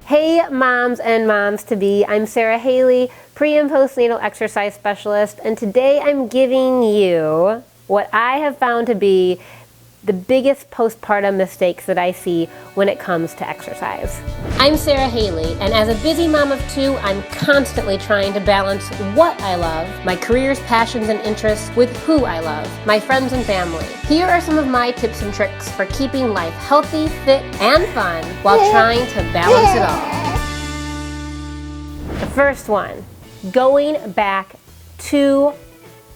Hey moms and moms-to-be, I'm Sara Haley, pre- and postnatal exercise specialist, and today I'm giving you what I have found to be the biggest postpartum mistakes that I see when it comes to exercise. I'm Sara Haley, and as a busy mom of two, I'm constantly trying to balance what I love, my career's passions and interests, with who I love, my friends and family. Here are some of my tips and tricks for keeping life healthy, fit, and fun while trying to balance it all. The first one, going back too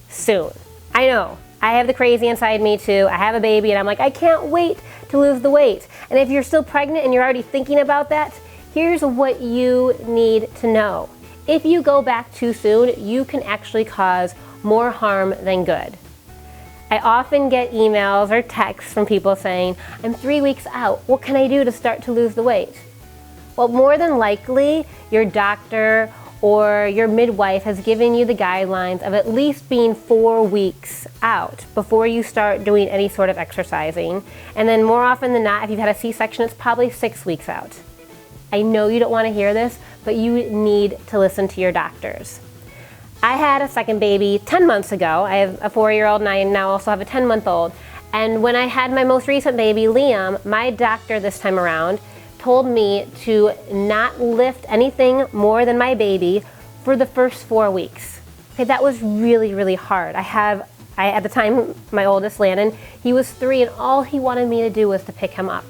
soon. I know. I have the crazy inside me too. I have a baby and I'm like, I can't wait to lose the weight. And if you're still pregnant and you're already thinking about that, here's what you need to know. If you go back too soon, you can actually cause more harm than good. I often get emails or texts from people saying, I'm 3 weeks out. What can I do to start to lose the weight? Well, more than likely, your doctor or your midwife has given you the guidelines of at least being 4 weeks out before you start doing any sort of exercising. And then more often than not, if you've had a C-section, it's probably 6 weeks out. I know you don't want to hear this, but you need to listen to your doctors. I had a second baby 10 months ago. I have a 4-year-old and I now also have a 10-month-old. And when I had my most recent baby, Liam, my doctor this time around told me to not lift anything more than my baby for the first 4 weeks. Okay, that was really, really hard. I at the time, my oldest, Landon, he was 3 and all he wanted me to do was to pick him up.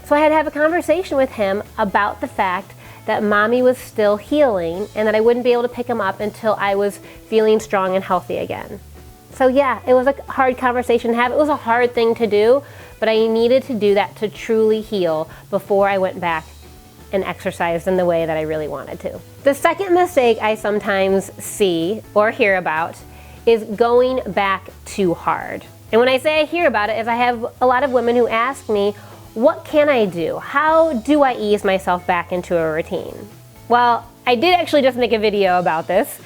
So I had to have a conversation with him about the fact that mommy was still healing and that I wouldn't be able to pick him up until I was feeling strong and healthy again. So yeah, it was a hard conversation to have. It was a hard thing to do, but I needed to do that to truly heal before I went back and exercised in the way that I really wanted to. The second mistake I sometimes see or hear about is going back too hard. And when I say I hear about it, is I have a lot of women who ask me, what can I do? How do I ease myself back into a routine? Well, I did actually just make a video about this.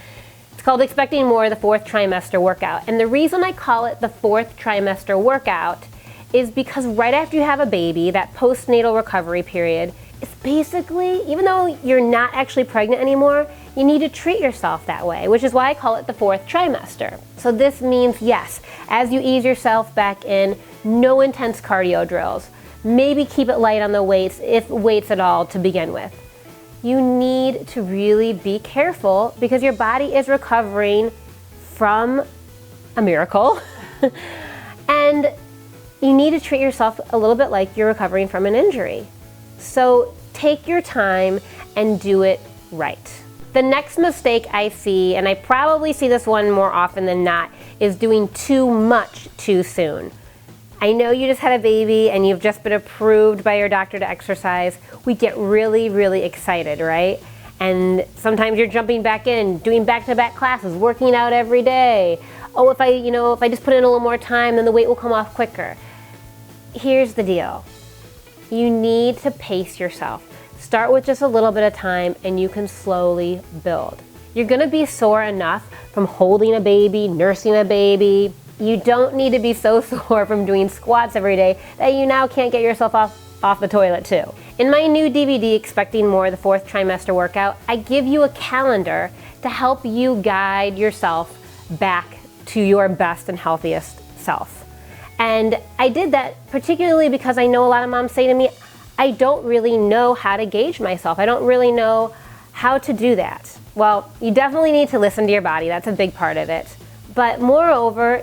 It's called Expecting More, the 4th trimester workout. And the reason I call it the 4th trimester workout is because right after you have a baby, that postnatal recovery period, is basically, even though you're not actually pregnant anymore, you need to treat yourself that way, which is why I call it the 4th trimester. So this means, yes, as you ease yourself back in, no intense cardio drills. Maybe keep it light on the weights, if weights at all, to begin with. You need to really be careful because your body is recovering from a miracle. And you need to treat yourself a little bit like you're recovering from an injury. So take your time and do it right. The next mistake I see, and I probably see this one more often than not, is doing too much too soon. I know you just had a baby and you've just been approved by your doctor to exercise. We get really, really excited, right? And sometimes you're jumping back in, doing back-to-back classes, working out every day. Oh, if I just put in a little more time, then the weight will come off quicker. Here's the deal. You need to pace yourself. Start with just a little bit of time and you can slowly build. You're gonna be sore enough from holding a baby, nursing a baby. You don't need to be so sore from doing squats every day that you now can't get yourself off the toilet too. In my new DVD, Expecting More, the 4th trimester workout, I give you a calendar to help you guide yourself back to your best and healthiest self. And I did that particularly because I know a lot of moms say to me, I don't really know how to gauge myself. I don't really know how to do that. Well, you definitely need to listen to your body. That's a big part of it. But moreover,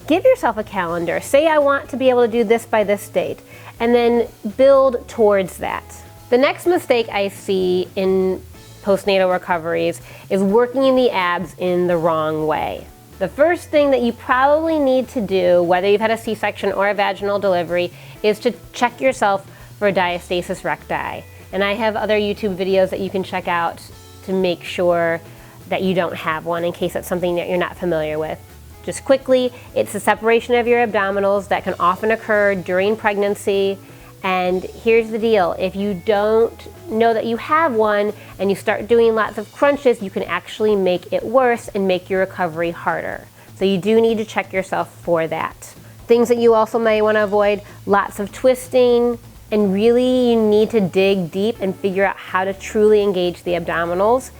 give yourself a calendar. Say I want to be able to do this by this date, and then build towards that. The next mistake I see in postnatal recoveries is working the abs in the wrong way. The first thing that you probably need to do, whether you've had a C-section or a vaginal delivery, is to check yourself for diastasis recti. And I have other YouTube videos that you can check out to make sure that you don't have one in case it's something that you're not familiar with. Just quickly, it's the separation of your abdominals that can often occur during pregnancy. And here's the deal, if you don't know that you have one and you start doing lots of crunches, you can actually make it worse and make your recovery harder. So you do need to check yourself for that. Things that you also may want to avoid, lots of twisting, and really you need to dig deep and figure out how to truly engage the abdominals.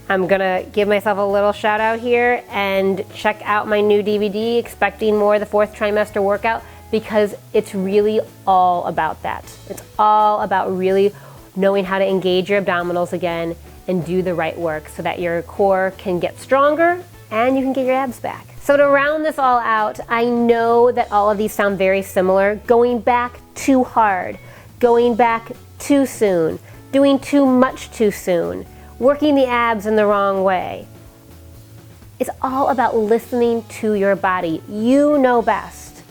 I'm gonna give myself a little shout out here and check out my new DVD, Expecting More, the 4th trimester workout, because it's really all about that. It's all about really knowing how to engage your abdominals again and do the right work so that your core can get stronger and you can get your abs back. So to round this all out, I know that all of these sound very similar. Going back too hard, going back too soon, doing too much too soon, working the abs in the wrong way. It's all about listening to your body. You know best,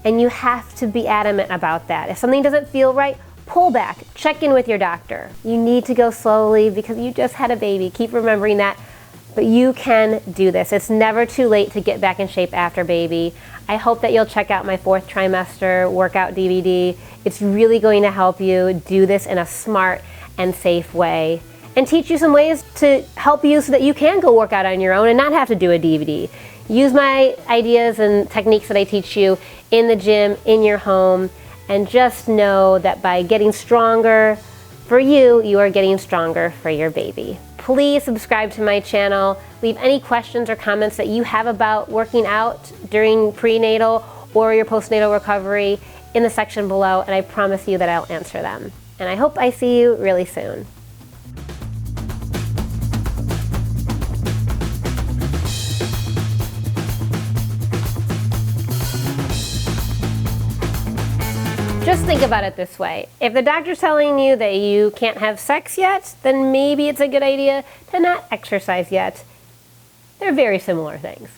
and you have to be adamant about that. If something doesn't feel right, pull back, check in with your doctor. You need to go slowly because you just had a baby. Keep remembering that, but you can do this. It's never too late to get back in shape after baby. I hope that you'll check out my 4th trimester workout DVD. It's really going to help you do this in a smart and safe way, and teach you some ways to help you so that you can go work out on your own and not have to do a DVD. Use my ideas and techniques that I teach you in the gym, in your home, and just know that by getting stronger for you, you are getting stronger for your baby. Please subscribe to my channel. Leave any questions or comments that you have about working out during prenatal or your postnatal recovery in the section below, and I promise you that I'll answer them. And I hope I see you really soon. Just think about it this way. If the doctor's telling you that you can't have sex yet, then maybe it's a good idea to not exercise yet. They're very similar things.